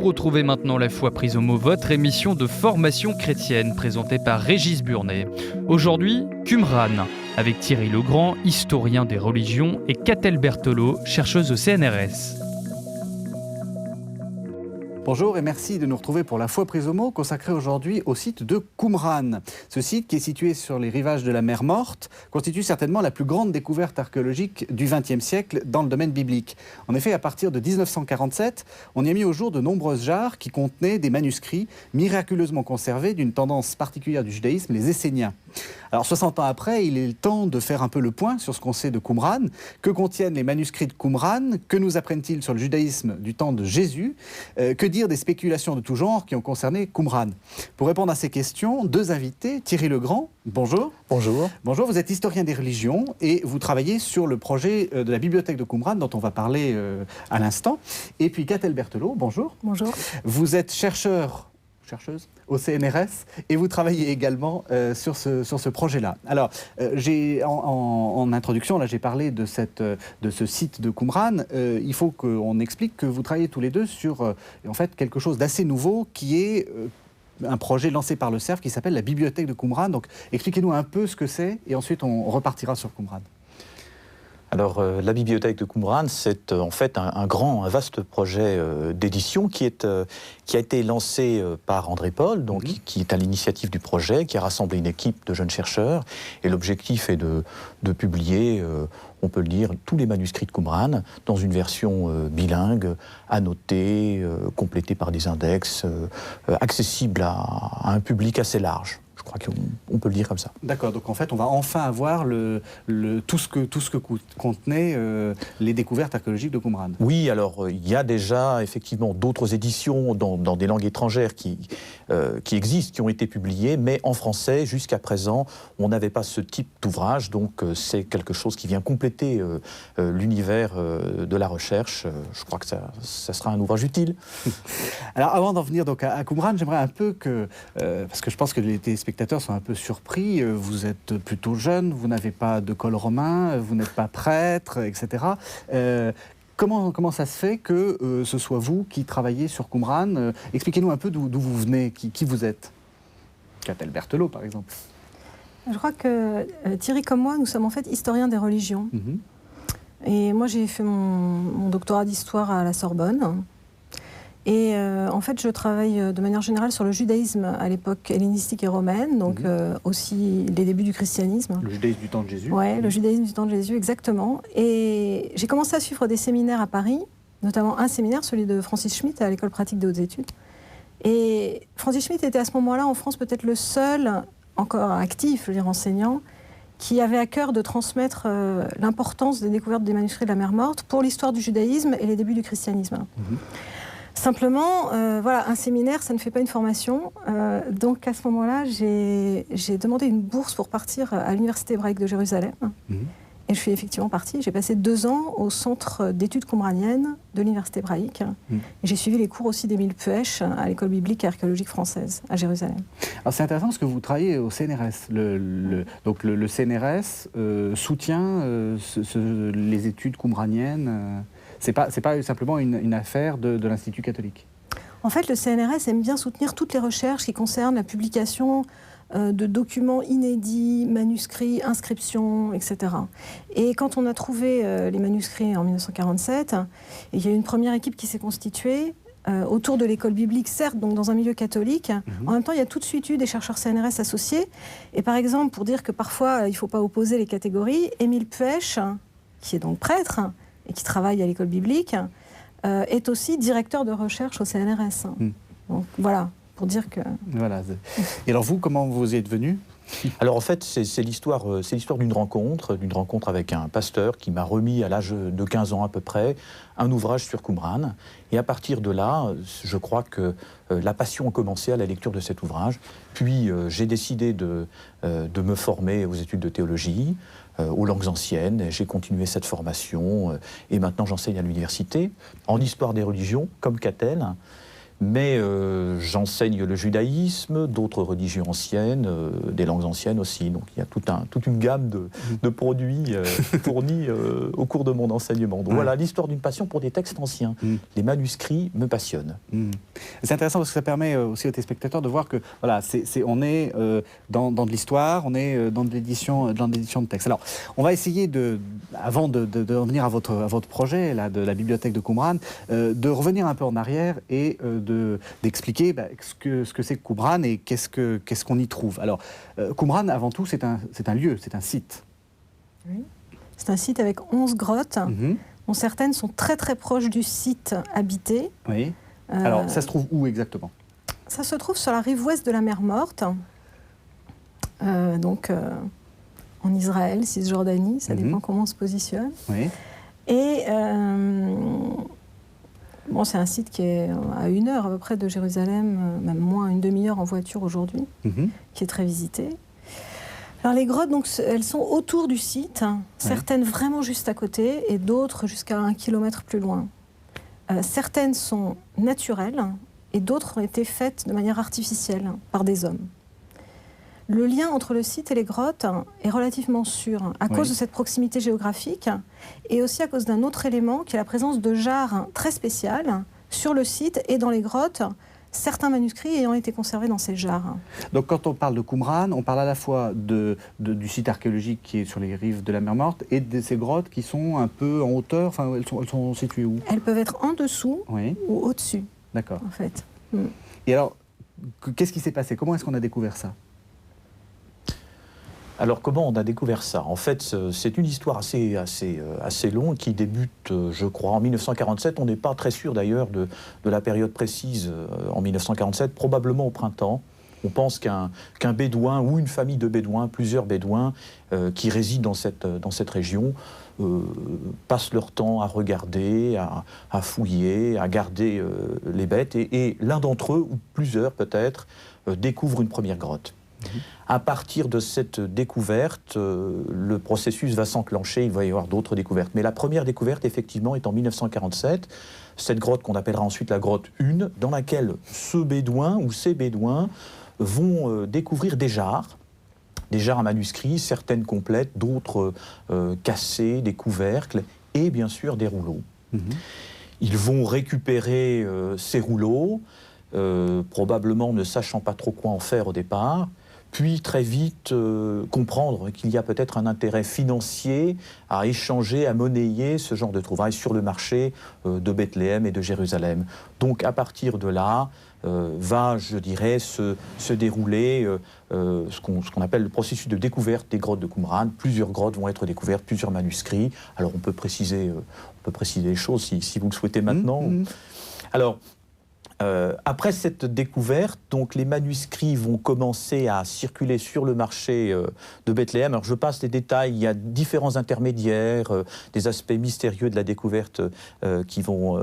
retrouvez maintenant La Foi prise au mot, votre émission de formation chrétienne présentée par Régis Burnet. Aujourd'hui, Qumran, avec Thierry Legrand, historien des religions, et Catel Berthelot, chercheuse au CNRS. Bonjour et merci de nous retrouver pour La Foi prise au mot, consacrée aujourd'hui au site de Qumran. Ce site, qui est situé sur les rivages de la mer Morte, constitue certainement la plus grande découverte archéologique du XXe siècle dans le domaine biblique. En effet, à partir de 1947, on y a mis au jour de nombreuses jarres qui contenaient des manuscrits miraculeusement conservés d'une tendance particulière du judaïsme, les Esséniens. Alors 60 ans après, il est le temps de faire un peu le point sur ce qu'on sait de Qumran. Que contiennent les manuscrits de Qumran? Que nous apprennent-ils sur le judaïsme du temps de Jésus? Que dire des spéculations de tout genre qui ont concerné Qumran? Pour répondre à ces questions, deux invités. Thierry Legrand, bonjour. Bonjour. Bonjour, vous êtes historien des religions et vous travaillez sur le projet de la bibliothèque de Qumran dont on va parler à l'instant. Et puis Catel Berthelot, bonjour. Bonjour. Vous êtes chercheuse au CNRS et vous travaillez également sur ce projet-là. Alors, en introduction, là, j'ai parlé de ce site de Qumran. Il faut qu'on explique que vous travaillez tous les deux sur en fait, quelque chose d'assez nouveau qui est un projet lancé par le CERF qui s'appelle la bibliothèque de Qumran. Donc, expliquez-nous un peu ce que c'est et ensuite on repartira sur Qumran. Alors, la bibliothèque de Qumran, c'est en fait un vaste projet d'édition qui a été lancé par André Paul, donc, qui est à l'initiative du projet, qui a rassemblé une équipe de jeunes chercheurs. Et l'objectif est de publier, on peut le dire, tous les manuscrits de Qumran dans une version bilingue, annotée, complétée par des index, accessible à un public assez large. Je crois qu'on peut le dire comme ça. D'accord, donc en fait, on va enfin avoir tout ce que contenaient les découvertes archéologiques de Qumran. Oui, alors il y a déjà effectivement d'autres éditions dans des langues étrangères qui existent, qui ont été publiées, mais en français, jusqu'à présent, on n'avait pas ce type d'ouvrage, donc c'est quelque chose qui vient compléter l'univers de la recherche. Je crois que ça sera un ouvrage utile. Alors avant d'en venir donc à Qumran, j'aimerais un peu que, parce que je pense que les téléspectateurs sont un peu surpris, vous êtes plutôt jeune, vous n'avez pas de col romain, vous n'êtes pas prêtre, etc. Comment ça se fait que ce soit vous qui travaillez sur Qumran? Expliquez-nous un peu d'où vous venez, qui vous êtes. Catel Berthelot, par exemple. Je crois que Thierry comme moi, nous sommes en fait historiens des religions. Et moi, j'ai fait mon doctorat d'histoire à la Sorbonne. Et en fait, je travaille de manière générale sur le judaïsme à l'époque hellénistique et romaine, donc aussi les débuts du christianisme. Le judaïsme du temps de Jésus. Oui, le judaïsme du temps de Jésus, exactement. Et j'ai commencé à suivre des séminaires à Paris, notamment un séminaire, celui de Francis Schmitt à l'École pratique des hautes études. Et Francis Schmitt était à ce moment-là en France peut-être le seul, encore actif, je veux dire enseignant, qui avait à cœur de transmettre l'importance des découvertes des manuscrits de la mer Morte pour l'histoire du judaïsme et les débuts du christianisme. Simplement, voilà, un séminaire, ça ne fait pas une formation. Donc à ce moment-là, j'ai demandé une bourse pour partir à l'Université hébraïque de Jérusalem. Et je suis effectivement partie. J'ai passé 2 ans au centre d'études qumraniennes de l'Université hébraïque. Et j'ai suivi les cours aussi d'Émile Puech à l'École biblique et archéologique française à Jérusalem. Alors c'est intéressant parce que vous travaillez au CNRS. Donc le CNRS soutient les études qumraniennes. C'est pas simplement une affaire de l'Institut catholique. En fait, le CNRS aime bien soutenir toutes les recherches qui concernent la publication de documents inédits, manuscrits, inscriptions, etc. Et quand on a trouvé les manuscrits en 1947, il y a eu une première équipe qui s'est constituée autour de l'école biblique, certes, donc dans un milieu catholique. En même temps, il y a tout de suite eu des chercheurs CNRS associés. Et par exemple, pour dire que parfois, il ne faut pas opposer les catégories, Émile Puech, qui est donc prêtre et qui travaille à l'école biblique, est aussi directeur de recherche au CNRS. Donc voilà, pour dire que... Voilà. Et alors vous, comment vous y êtes venu ? Alors en fait, c'est l'histoire d'une rencontre avec un pasteur qui m'a remis à l'âge de 15 ans à peu près un ouvrage sur Qumran. Et à partir de là, je crois que la passion a commencé à la lecture de cet ouvrage. Puis j'ai décidé de me former aux études de théologie, aux langues anciennes. J'ai continué cette formation et maintenant j'enseigne à l'université en histoire des religions, comme Catel. Mais j'enseigne le judaïsme, d'autres religions anciennes, des langues anciennes aussi. Donc il y a toute une gamme de produits fournis au cours de mon enseignement. Donc voilà, l'histoire d'une passion pour des textes anciens. Les manuscrits me passionnent. C'est intéressant parce que ça permet aussi aux téléspectateurs de voir que voilà, on est dans de l'histoire, on est dans de l'édition de textes. Alors, on va essayer avant de revenir à votre projet là, de la bibliothèque de Qumran, de revenir un peu en arrière et d'expliquer ce que c'est que Qumran et qu'est-ce qu'on y trouve. Alors, Qumran, avant tout, c'est un lieu, c'est un site. Oui. C'est un site avec 11 grottes, dont certaines sont très très proches du site habité. Oui. Alors, ça se trouve où exactement? Ça se trouve sur la rive ouest de la mer Morte, donc en Israël, Cisjordanie, ça dépend comment on se positionne. Oui. Et bon, c'est un site qui est à 1 heure à peu près de Jérusalem, même moins, une demi-heure en voiture aujourd'hui, qui est très visité. Alors les grottes, donc, elles sont autour du site, certaines vraiment juste à côté et d'autres jusqu'à 1 kilomètre plus loin. Certaines sont naturelles et d'autres ont été faites de manière artificielle par des hommes. Le lien entre le site et les grottes est relativement sûr à cause de cette proximité géographique et aussi à cause d'un autre élément qui est la présence de jarres très spéciales sur le site et dans les grottes, certains manuscrits ayant été conservés dans ces jarres. Donc quand on parle de Qumran, on parle à la fois du site archéologique qui est sur les rives de la mer Morte et de ces grottes qui sont un peu en hauteur, enfin elles sont situées où? Elles peuvent être en dessous ou au-dessus. D'accord. En fait. Et alors, qu'est-ce qui s'est passé? Comment est-ce qu'on a découvert ça? Alors comment on a découvert ça? En fait, c'est une histoire assez longue qui débute, je crois, en 1947. On n'est pas très sûr d'ailleurs de la période précise en 1947, probablement au printemps. On pense qu'un bédouin ou une famille de bédouins, plusieurs bédouins qui résident dans cette région, passent leur temps à regarder, à fouiller, à garder les bêtes. Et l'un d'entre eux, ou plusieurs peut-être, découvre une première grotte. À partir de cette découverte, le processus va s'enclencher, il va y avoir d'autres découvertes. Mais la première découverte, effectivement, est en 1947, cette grotte qu'on appellera ensuite la grotte 1, dans laquelle ce bédouin ou ces bédouins vont découvrir des jarres à manuscrits, certaines complètes, d'autres cassées, des couvercles, et bien sûr des rouleaux. Ils vont récupérer ces rouleaux, probablement ne sachant pas trop quoi en faire au départ, puis très vite comprendre qu'il y a peut-être un intérêt financier à échanger, à monnayer ce genre de trouvailles sur le marché de Bethléem et de Jérusalem. Donc à partir de là, va, je dirais, se dérouler ce qu'on appelle le processus de découverte des grottes de Qumran. Plusieurs grottes vont être découvertes, plusieurs manuscrits. Alors on peut préciser les choses si vous le souhaitez maintenant. Alors, après cette découverte, donc les manuscrits vont commencer à circuler sur le marché de Bethléem. Alors je passe les détails, il y a différents intermédiaires, des aspects mystérieux de la découverte qui vont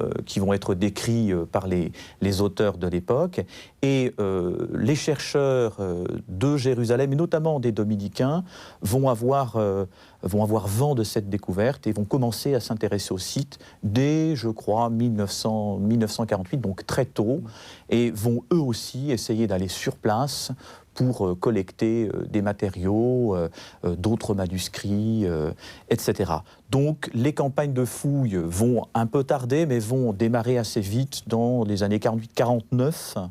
être décrits par les auteurs de l'époque. Et les chercheurs de Jérusalem, et notamment des dominicains, vont avoir vent de cette découverte et vont commencer à s'intéresser au site dès, je crois, 1948, donc très tôt, et vont eux aussi essayer d'aller sur place pour collecter des matériaux, d'autres manuscrits, etc. Donc les campagnes de fouilles vont un peu tarder, mais vont démarrer assez vite dans les années 48-49.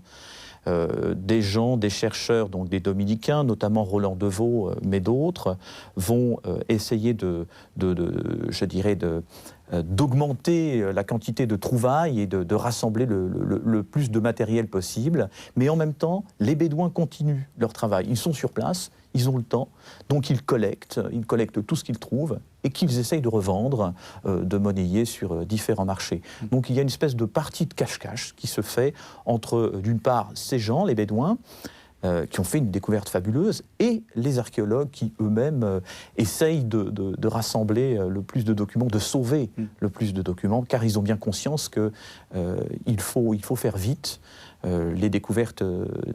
Des chercheurs, donc des dominicains, notamment Roland Deveau, mais d'autres, vont essayer d'augmenter la quantité de trouvailles et de rassembler le plus de matériel possible. Mais en même temps, les Bédouins continuent leur travail. Ils sont sur place, ils ont le temps, donc ils collectent tout ce qu'ils trouvent et qu'ils essayent de revendre, de monnayer sur différents marchés. Donc il y a une espèce de partie de cache-cache qui se fait entre, d'une part, ces gens, les Bédouins, qui ont fait une découverte fabuleuse, et les archéologues qui eux-mêmes essayent de rassembler le plus de documents, de sauver le plus de documents, car ils ont bien conscience qu'il faut faire vite. Les découvertes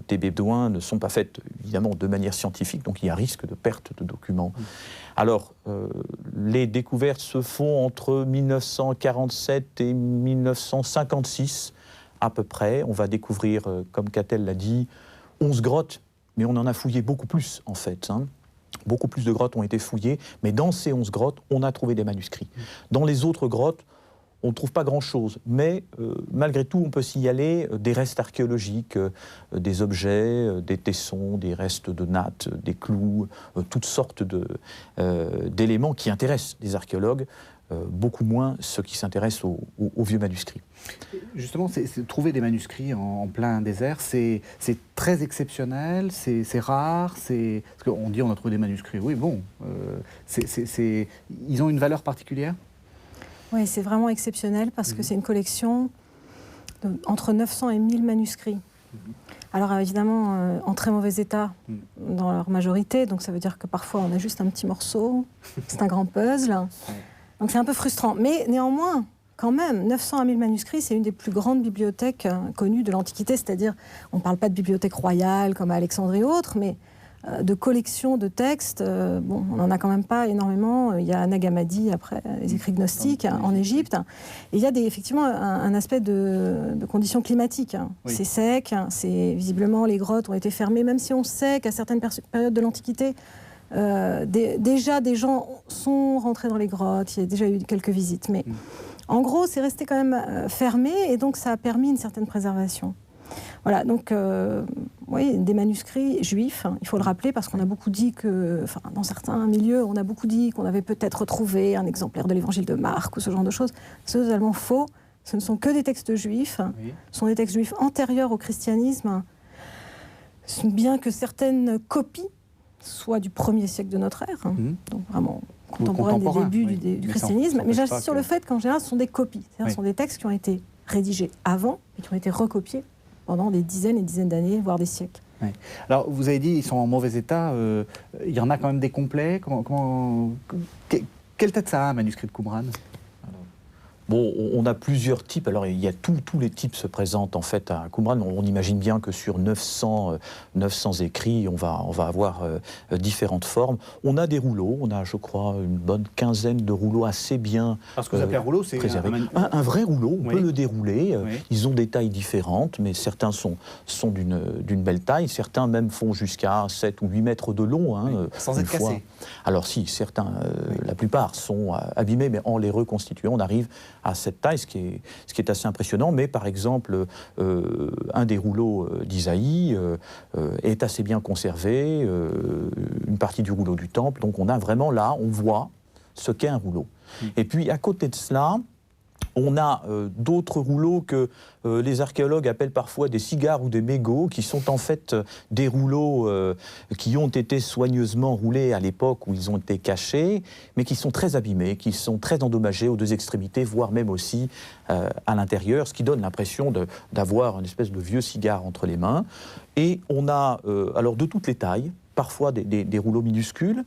des Bédouins ne sont pas faites évidemment de manière scientifique, donc il y a risque de perte de documents. Alors, les découvertes se font entre 1947 et 1956, à peu près. On va découvrir, comme Catel l'a dit, 11 grottes, mais on en a fouillé beaucoup plus en fait. Beaucoup plus de grottes ont été fouillées, mais dans ces 11 grottes, on a trouvé des manuscrits. Dans les autres grottes, on ne trouve pas grand-chose, mais malgré tout, on peut signaler des restes archéologiques, des objets, des tessons, des restes de nattes, des clous, toutes sortes d'éléments qui intéressent les archéologues, beaucoup moins ceux qui s'intéressent aux vieux manuscrits. Justement, trouver des manuscrits en plein désert, c'est très exceptionnel, c'est rare, parce qu'on dit on a trouvé des manuscrits, oui, bon, ils ont une valeur particulière? Oui, c'est vraiment exceptionnel parce que c'est une collection entre 900 et 1000 manuscrits. Alors évidemment, en très mauvais état dans leur majorité, donc ça veut dire que parfois on a juste un petit morceau, c'est un grand puzzle, donc c'est un peu frustrant. Mais néanmoins, quand même, 900 à 1000 manuscrits, c'est une des plus grandes bibliothèques connues de l'Antiquité, c'est-à-dire, on ne parle pas de bibliothèque royale comme à Alexandrie ou autre, mais de collections de textes, bon, on n'en a quand même pas énormément. Il y a Nag Hammadi, après les écrits gnostiques, en Égypte. Et il y a effectivement un aspect de conditions climatiques. Oui. C'est sec, visiblement les grottes ont été fermées, même si on sait qu'à certaines périodes de l'Antiquité, déjà des gens sont rentrés dans les grottes, il y a déjà eu quelques visites. Mais en gros, c'est resté quand même fermé et donc ça a permis une certaine préservation. Voilà, donc oui, des manuscrits juifs, il faut le rappeler, parce qu'on a beaucoup dit que, enfin, dans certains milieux, on a beaucoup dit qu'on avait peut-être retrouvé un exemplaire de l'évangile de Marc ou ce genre de choses. C'est totalement faux. Ce ne sont que des textes juifs. Oui. Ce sont des textes juifs antérieurs au christianisme, bien que certaines copies soient du 1er siècle de notre ère, donc vraiment contemporaines des débuts du christianisme. Mais j'insiste sur le fait qu'en général, ce sont des copies. C'est-à-dire, ce sont des textes qui ont été rédigés avant et qui ont été recopiés pendant des dizaines et dizaines d'années, voire des siècles. Oui. Alors, vous avez dit qu'ils sont en mauvais état. Il y en a quand même des complets. Quelle tête ça a, un manuscrit de Qumran ? Bon, on a plusieurs types. Alors, il y a tous les types se présentent en fait à Qumran. On imagine bien que sur 900 écrits, on va avoir différentes formes. On a des rouleaux. On a, je crois, une bonne quinzaine de rouleaux assez bien Parce que vous appelez un rouleau, c'est un vrai rouleau. On peut le dérouler. Oui. Ils ont des tailles différentes, mais certains sont d'une belle taille. Certains même font jusqu'à 7 ou 8 mètres de long. Oui. Sans être cassés. Alors si, certains, la plupart sont abîmés, mais en les reconstituant, on arrive à cette taille, ce qui est assez impressionnant. Mais par exemple, un des rouleaux d'Isaïe est assez bien conservé, une partie du rouleau du Temple. Donc on a vraiment là, on voit ce qu'est un rouleau. Et puis à côté de cela, on a d'autres rouleaux que les archéologues appellent parfois des cigares ou des mégots, qui sont en fait des rouleaux qui ont été soigneusement roulés à l'époque où ils ont été cachés, mais qui sont très abîmés, qui sont très endommagés aux deux extrémités, voire même aussi à l'intérieur, ce qui donne l'impression d'avoir une espèce de vieux cigare entre les mains. Et on a alors de toutes les tailles, parfois des rouleaux minuscules,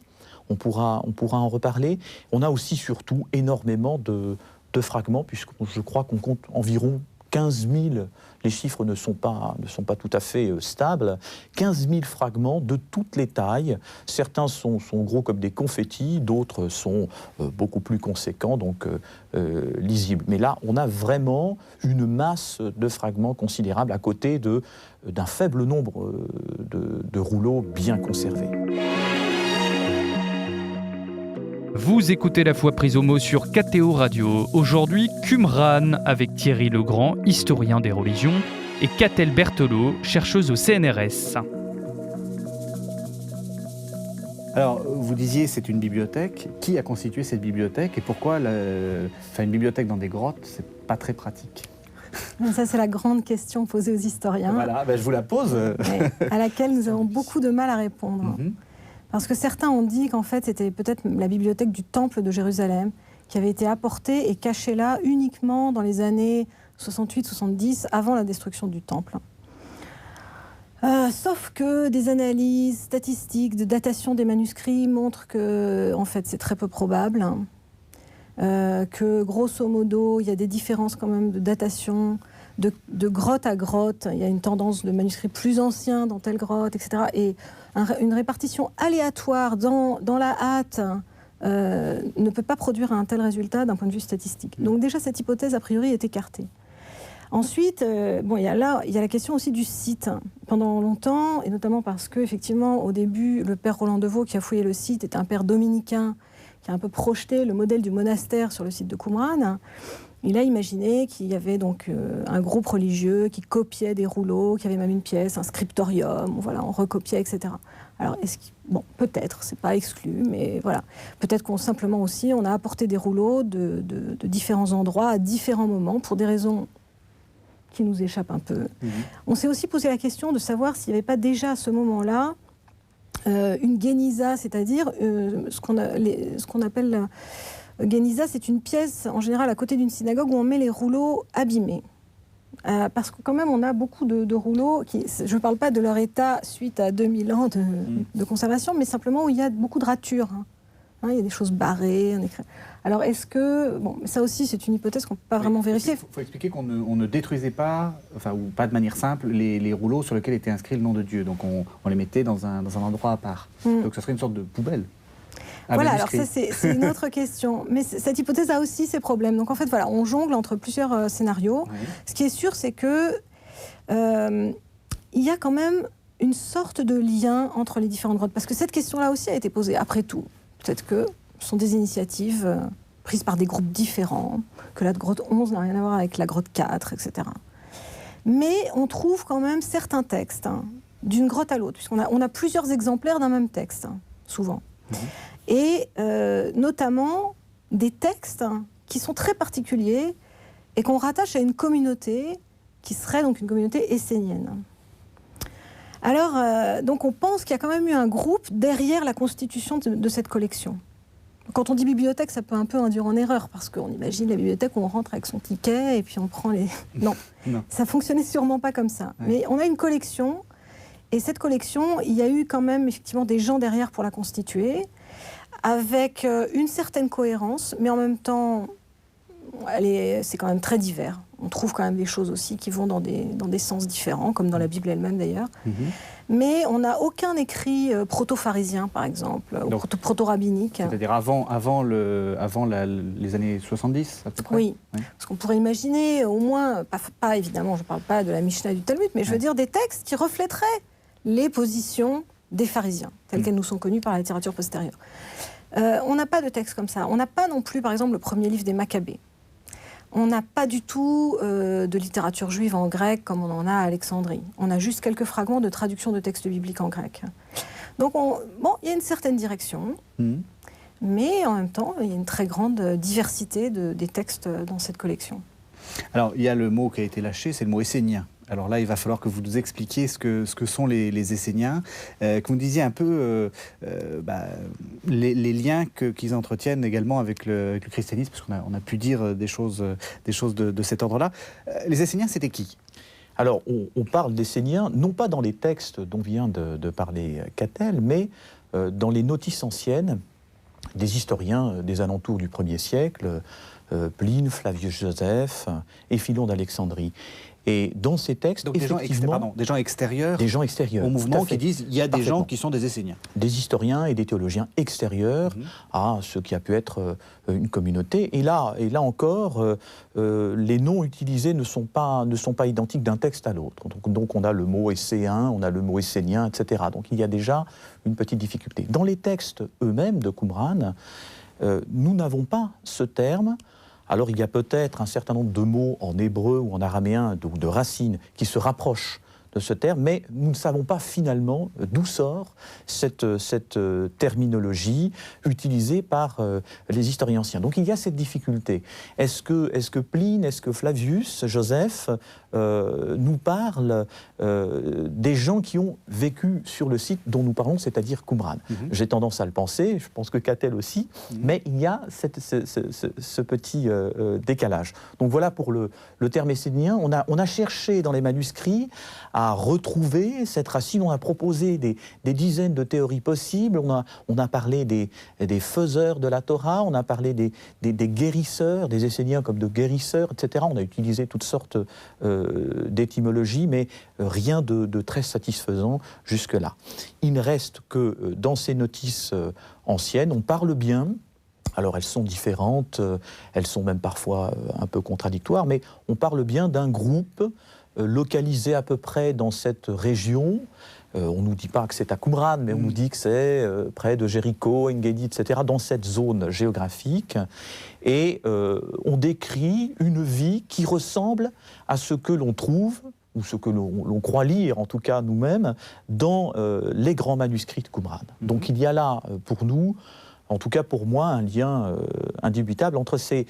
on pourra en reparler. On a aussi surtout énormément de fragments, puisque je crois qu'on compte environ 15 000, les chiffres ne sont pas tout à fait stables, 15 000 fragments de toutes les tailles. Certains sont gros comme des confettis, d'autres sont beaucoup plus conséquents, donc lisibles. Mais là, on a vraiment une masse de fragments considérable à côté d'un faible nombre de rouleaux bien conservés. Vous écoutez La Foi prise au mot sur KTO Radio. Aujourd'hui, Qumran avec Thierry Legrand, historien des religions, et Catel Berthelot, chercheuse au CNRS. Alors, vous disiez c'est une bibliothèque. Qui a constitué cette bibliothèque et pourquoi une bibliothèque dans des grottes, c'est pas très pratique? Ça, c'est la grande question posée aux historiens. Voilà, je vous la pose. À laquelle nous avons beaucoup de mal à répondre. Parce que certains ont dit qu'en fait, c'était peut-être la bibliothèque du Temple de Jérusalem qui avait été apportée et cachée là uniquement dans les années 68-70, avant la destruction du Temple. Sauf que des analyses statistiques de datation des manuscrits montrent que, en fait, c'est très peu probable. Que, grosso modo, il y a des différences quand même de datation, de grotte à grotte. Il y a une tendance de manuscrits plus anciens dans telle grotte, etc. Et une répartition aléatoire dans la hâte ne peut pas produire un tel résultat d'un point de vue statistique. Donc déjà, cette hypothèse, a priori, est écartée. Ensuite, il y a la question aussi du site. Pendant longtemps, et notamment parce que effectivement, au début, le père Roland Deveau qui a fouillé le site était un père dominicain qui a un peu projeté le modèle du monastère sur le site de Qumran. Il a imaginé qu'il y avait donc un groupe religieux qui copiait des rouleaux, qui avait même une pièce, un scriptorium, voilà, on recopiait, etc. Alors, peut-être, c'est pas exclu, mais voilà. Peut-être qu'on simplement aussi, on a apporté des rouleaux de différents endroits à différents moments pour des raisons qui nous échappent un peu. On s'est aussi posé la question de savoir s'il n'y avait pas déjà à ce moment-là une guéniza, c'est-à-dire ce qu'on appelle... Guéniza, c'est une pièce, en général, à côté d'une synagogue où on met les rouleaux abîmés. Parce que quand même, on a beaucoup de rouleaux, je ne parle pas de leur état suite à 2000 ans de conservation, mais simplement où il y a beaucoup de ratures. Il y a des choses barrées. Alors, est-ce que... Bon, ça aussi, c'est une hypothèse qu'on ne peut pas vraiment vérifier. Il faut expliquer qu'on ne détruisait pas, ou pas de manière simple, les rouleaux sur lesquels était inscrit le nom de Dieu. Donc, on les mettait dans un endroit à part. Donc, ce serait une sorte de poubelle. Voilà, alors ça c'est une autre question. Mais cette hypothèse a aussi ses problèmes. Donc en fait, voilà, on jongle entre plusieurs scénarios. Oui. Ce qui est sûr, c'est que il y a quand même une sorte de lien entre les différentes grottes. Parce que cette question-là aussi a été posée. Après tout, peut-être que ce sont des initiatives prises par des groupes différents, que la grotte 11 n'a rien à voir avec la grotte 4, etc. Mais on trouve quand même certains textes d'une grotte à l'autre, puisqu'on a plusieurs exemplaires d'un même texte, souvent. Et notamment des textes qui sont très particuliers et qu'on rattache à une communauté qui serait donc une communauté essénienne. Alors, donc on pense qu'il y a quand même eu un groupe derrière la constitution de cette collection. Quand on dit bibliothèque, ça peut un peu induire en erreur, parce qu'on imagine la bibliothèque où on rentre avec son ticket et puis on prend les... Non, ça fonctionnait sûrement pas comme ça. Ouais. Mais on a une collection, et cette collection, il y a eu quand même effectivement des gens derrière pour la constituer, avec une certaine cohérence, mais en même temps, c'est quand même très divers. On trouve quand même des choses aussi qui vont dans des sens différents, comme dans la Bible elle-même d'ailleurs. Mais on n'a aucun écrit proto-pharisien, par exemple, ou proto-rabbinique. C'est-à-dire avant les années 70, à peu près. Oui, parce qu'on pourrait imaginer au moins, pas évidemment, je ne parle pas de la Mishnah et du Talmud, mais je veux dire des textes qui reflèteraient les positions des pharisiens, telles qu'elles nous sont connues par la littérature postérieure. On n'a pas de texte comme ça. On n'a pas non plus, par exemple, le premier livre des Maccabées. On n'a pas du tout de littérature juive en grec comme on en a à Alexandrie. On a juste quelques fragments de traduction de textes bibliques en grec. Donc, il y a une certaine direction, mais en même temps, il y a une très grande diversité des textes dans cette collection. Alors, il y a le mot qui a été lâché, c'est le mot essénien. Alors là, il va falloir que vous nous expliquiez ce que sont les Esséniens, que vous nous disiez un peu les liens qu'ils entretiennent également avec le christianisme, parce qu'on a pu dire des choses de cet ordre-là. Les Esséniens, c'était qui ? Alors, on parle d'Esséniens, non pas dans les textes dont vient de parler Catel, mais dans les notices anciennes des historiens des alentours du 1er siècle, Pline, Flavius Joseph et Philon d'Alexandrie. Et dans ces textes, donc effectivement... des gens extérieurs au mouvement qui disent qu'il y a des gens qui sont des Esséniens. Des historiens et des théologiens extérieurs à ce qui a pu être une communauté. Et là encore, les noms utilisés ne sont pas identiques d'un texte à l'autre. Donc on a le mot esséen, on a le mot essénien, etc. Donc il y a déjà une petite difficulté. Dans les textes eux-mêmes de Qumran, nous n'avons pas ce terme. Alors il y a peut-être un certain nombre de mots en hébreu ou en araméen, de racines, qui se rapprochent de ce terme, mais nous ne savons pas finalement d'où sort cette terminologie utilisée par les historiens anciens. Donc il y a cette difficulté. Est-ce que Pline, est-ce que Flavius Joseph nous parlent des gens qui ont vécu sur le site dont nous parlons, c'est-à-dire Qumran. J'ai tendance à le penser, je pense que Catel aussi, mais il y a ce petit décalage. Donc voilà pour le terme essénien. On a cherché dans les manuscrits à retrouver cette racine, on a proposé des dizaines de théories possibles, on a parlé des faiseurs de la Torah, on a parlé des guérisseurs, des Esséniens comme de guérisseurs, etc. On a utilisé toutes sortes d'étymologies, mais rien de très satisfaisant jusque-là. Il ne reste que dans ces notices anciennes, on parle bien Alors elles sont différentes, elles sont même parfois un peu contradictoires, mais on parle bien d'un groupe localisé à peu près dans cette région. On ne nous dit pas que c'est à Qumran, mais on nous dit que c'est près de Jéricho, En-Gedi, etc., dans cette zone géographique. Et on décrit une vie qui ressemble à ce que l'on trouve, ou ce que l'on croit lire, en tout cas nous-mêmes, dans les grands manuscrits de Qumran. Donc il y a là, pour nous, en tout cas pour moi, un lien indubitable entre ces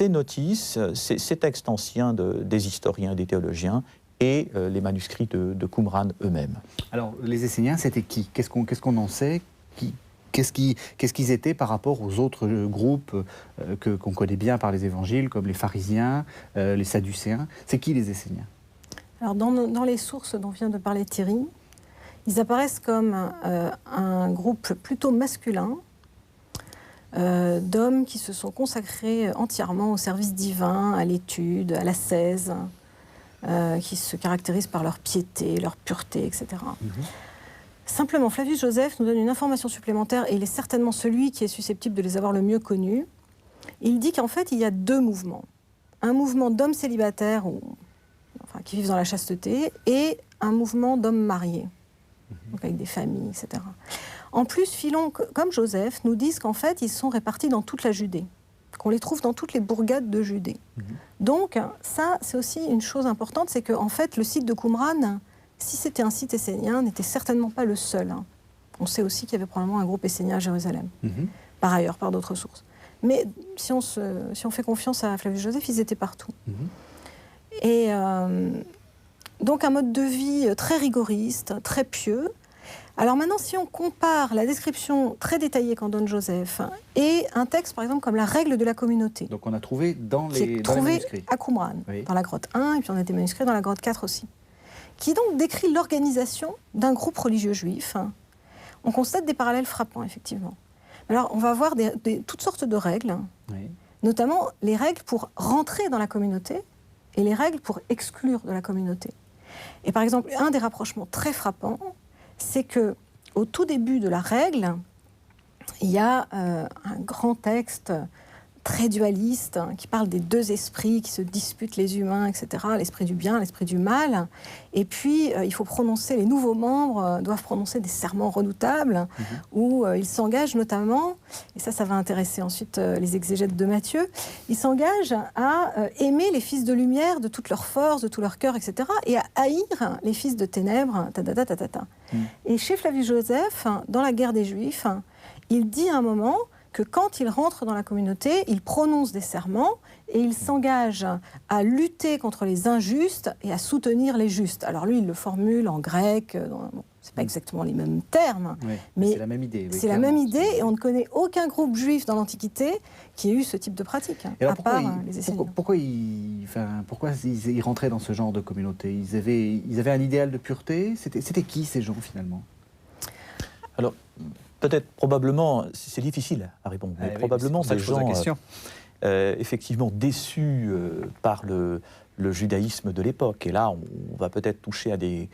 notices, ces textes anciens des historiens et des théologiens, et les manuscrits de Qumran eux-mêmes. Alors, les Esséniens, c'était qui? Qu'est-ce qu'on en sait? Qu'est-ce qu'ils étaient par rapport aux autres groupes qu'on connaît bien par les évangiles, comme les pharisiens, les sadducéens? C'est qui les Esséniens? Alors, dans les sources dont vient de parler Thierry, ils apparaissent comme un groupe plutôt masculin, d'hommes qui se sont consacrés entièrement au service divin, à l'étude, à l'ascèse, qui se caractérisent par leur piété, leur pureté, etc. Simplement, Flavius Josèphe nous donne une information supplémentaire, et il est certainement celui qui est susceptible de les avoir le mieux connus. Il dit qu'en fait, il y a deux mouvements. Un mouvement d'hommes célibataires, qui vivent dans la chasteté, et un mouvement d'hommes mariés, donc avec des familles, etc. En plus, Philon, comme Joseph, nous disent qu'en fait, ils sont répartis dans toute la Judée, qu'on les trouve dans toutes les bourgades de Judée. Donc, ça, c'est aussi une chose importante, c'est qu'en fait, le site de Qumran, si c'était un site essénien, n'était certainement pas le seul. On sait aussi qu'il y avait probablement un groupe essénien à Jérusalem, par ailleurs, par d'autres sources. Mais si on fait confiance à Flavius Josèphe, ils étaient partout. Et donc, un mode de vie très rigoriste, très pieux. Alors maintenant, si on compare la description très détaillée qu'en donne Joseph et un texte, par exemple, comme la règle de la communauté. Donc on a trouvé dans les manuscrits. À Qumran, dans la grotte 1, et puis on a des manuscrits dans la grotte 4 aussi, qui donc décrit l'organisation d'un groupe religieux juif. On constate des parallèles frappants, effectivement. Alors on va avoir toutes sortes de règles, notamment les règles pour rentrer dans la communauté et les règles pour exclure de la communauté. Et par exemple, un des rapprochements très frappants, c'est qu'au tout début de la règle, il y a un grand texte très dualiste qui parle des deux esprits qui se disputent les humains, etc. L'esprit du bien, l'esprit du mal. Et puis, il faut prononcer, les nouveaux membres doivent prononcer des serments redoutables où ils s'engagent notamment, et ça va intéresser ensuite les exégètes de Matthieu, ils s'engagent à aimer les fils de lumière de toute leur force, de tout leur cœur, etc. et à haïr les fils de ténèbres, Et chez Flavius Josèphe, dans la guerre des Juifs, il dit à un moment que quand il rentre dans la communauté, il prononce des serments et il s'engage à lutter contre les injustes et à soutenir les justes. Alors lui, il le formule en grec, c'est pas exactement les mêmes termes, mais c'est la même idée. C'est la même idée, et on ne connaît aucun groupe juif dans l'Antiquité qui ait eu ce type de pratique, à part les Esséniens. Pourquoi ils rentraient dans ce genre de communauté? Ils avaient un idéal de pureté. C'était qui ces gens finalement? Alors, peut-être, probablement, c'est difficile à répondre, mais probablement des gens effectivement déçus par le judaïsme de l'époque. Et là, on va peut-être toucher à des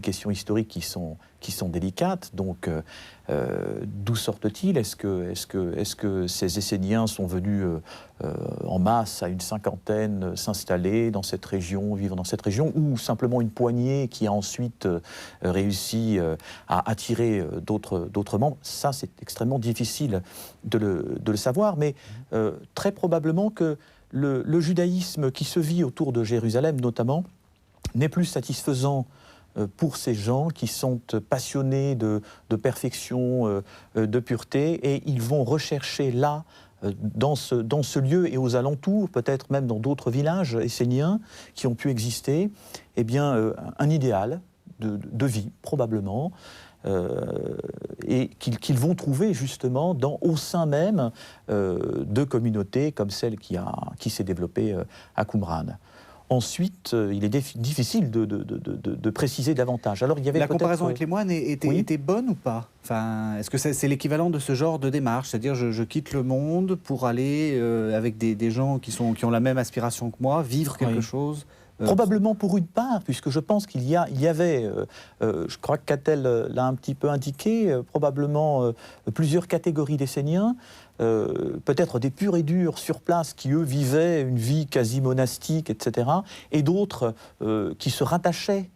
questions historiques qui sont délicates. Donc, d'où sortent-ils? Est-ce que ces Esséniens sont venus en masse, à une cinquantaine, s'installer dans cette région, vivre dans cette région, ou simplement une poignée qui a ensuite réussi à attirer d'autres membres? Ça, c'est extrêmement difficile de le savoir, mais très probablement que le judaïsme qui se vit autour de Jérusalem, notamment, n'est plus satisfaisant pour ces gens qui sont passionnés de perfection, de pureté, et ils vont rechercher là, dans ce lieu et aux alentours, peut-être même dans d'autres villages esséniens qui ont pu exister, eh bien, un idéal de vie, probablement, et qu'ils vont trouver justement au sein même de communautés comme celle qui s'est développée à Qumran. Ensuite, il est difficile de préciser davantage. Alors, il y avait la comparaison avec les moines était bonne ou pas? Enfin, est-ce que c'est l'équivalent de ce genre de démarche? C'est-à-dire, je quitte le monde pour aller avec des gens qui ont la même aspiration que moi, vivre quelque chose Probablement pour une part, puisque je pense qu'il y avait, je crois que Catel l'a un petit peu indiqué, probablement plusieurs catégories d'Esséniens, peut-être des purs et durs sur place qui, eux, vivaient une vie quasi monastique, etc., et d'autres qui se rattachaient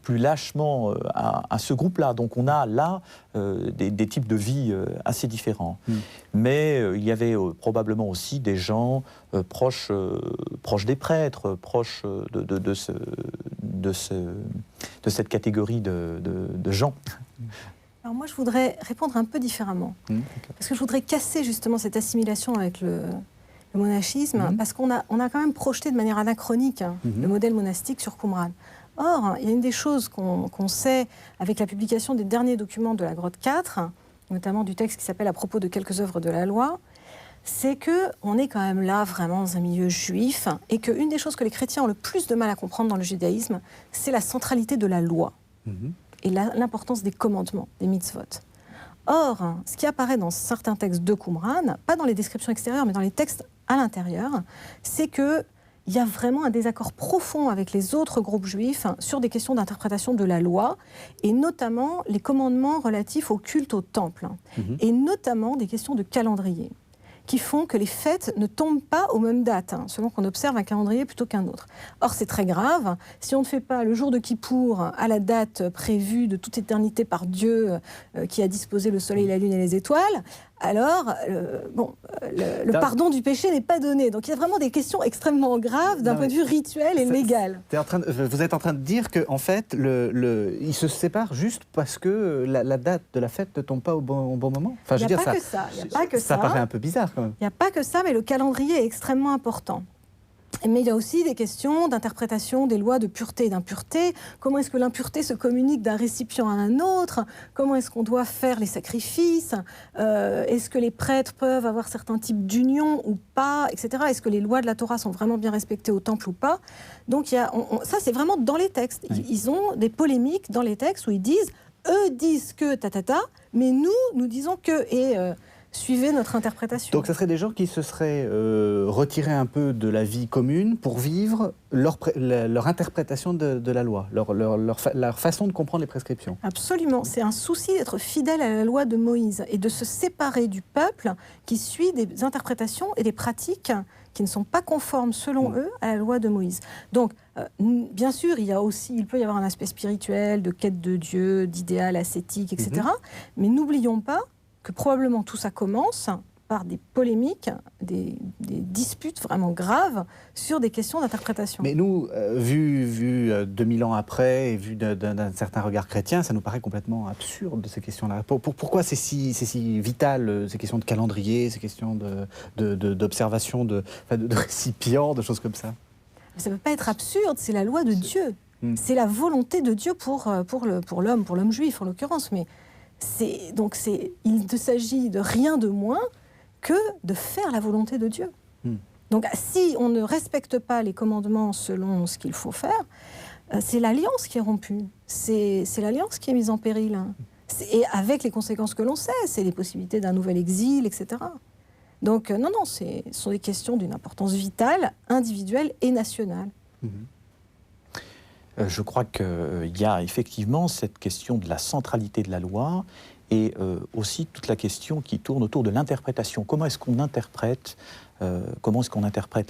plus lâchement à ce groupe-là. Donc on a là des types de vie assez différents. Mais il y avait probablement aussi des gens proches des prêtres, proches de cette catégorie de gens. Alors moi, je voudrais répondre un peu différemment. Parce que je voudrais casser justement cette assimilation avec le monachisme, parce qu'on a quand même projeté de manière anachronique le modèle monastique sur Qumran. Or, il y a une des choses qu'on sait avec la publication des derniers documents de la grotte 4, notamment du texte qui s'appelle « À propos de quelques œuvres de la loi », c'est qu'on est quand même là vraiment dans un milieu juif, et qu'une des choses que les chrétiens ont le plus de mal à comprendre dans le judaïsme, c'est la centralité de la loi et l'importance des commandements, des mitzvot. Or, ce qui apparaît dans certains textes de Qumran, pas dans les descriptions extérieures, mais dans les textes à l'intérieur, c'est que il y a vraiment un désaccord profond avec les autres groupes juifs sur des questions d'interprétation de la loi, et notamment les commandements relatifs au culte au temple, et notamment des questions de calendrier, qui font que les fêtes ne tombent pas aux mêmes dates, selon qu'on observe un calendrier plutôt qu'un autre. Or, c'est très grave. Si on ne fait pas le jour de Kippour à la date prévue de toute éternité par Dieu qui a disposé le soleil, la lune et les étoiles, alors, le pardon du péché n'est pas donné. Donc il y a vraiment des questions extrêmement graves d'un point de vue rituel et légal. Vous êtes en train de dire qu'en fait, ils se séparent juste parce que la date de la fête ne tombe pas au bon moment. Enfin, il n'y a pas que ça. Il n'y a pas que ça. Ça paraît un peu bizarre quand même. Il n'y a pas que ça, mais le calendrier est extrêmement important. Mais il y a aussi des questions d'interprétation des lois de pureté et d'impureté. Comment est-ce que l'impureté se communique d'un récipient à un autre? Comment est-ce qu'on doit faire les sacrifices? Est-ce que les prêtres peuvent avoir certains types d'union ou pas, etc. Est-ce que les lois de la Torah sont vraiment bien respectées au temple ou pas? Donc ça, c'est vraiment dans les textes. Oui. Ils ont des polémiques dans les textes où ils disent « eux disent que mais nous disons que… » et suivez notre interprétation. Donc, ce seraient des gens qui se seraient retirés un peu de la vie commune pour vivre leur interprétation de la loi, leur façon de comprendre les prescriptions. Absolument. C'est un souci d'être fidèle à la loi de Moïse et de se séparer du peuple qui suit des interprétations et des pratiques qui ne sont pas conformes, selon eux, à la loi de Moïse. Donc, bien sûr, il peut y avoir un aspect spirituel, de quête de Dieu, d'idéal ascétique, etc. Mais n'oublions pas que probablement tout ça commence par des polémiques, des disputes vraiment graves sur des questions d'interprétation. Mais nous, vu 2000 ans après et vu d'un certain regard chrétien, ça nous paraît complètement absurde, ces questions-là. Pourquoi c'est si vital, ces questions de calendrier, ces questions d'observation de récipients, de choses comme ça? Ça ne peut pas être absurde, c'est la loi de Dieu. C'est la volonté de Dieu pour l'homme juif en l'occurrence, mais il ne s'agit de rien de moins que de faire la volonté de Dieu. Donc si on ne respecte pas les commandements selon ce qu'il faut faire, c'est l'alliance qui est rompue, c'est l'alliance qui est mise en péril. Et avec les conséquences que l'on sait, c'est les possibilités d'un nouvel exil, etc. Donc non, ce sont des questions d'une importance vitale, individuelle et nationale. Je crois qu'il y a effectivement cette question de la centralité de la loi et aussi toute la question qui tourne autour de l'interprétation. Comment est-ce qu'on interprète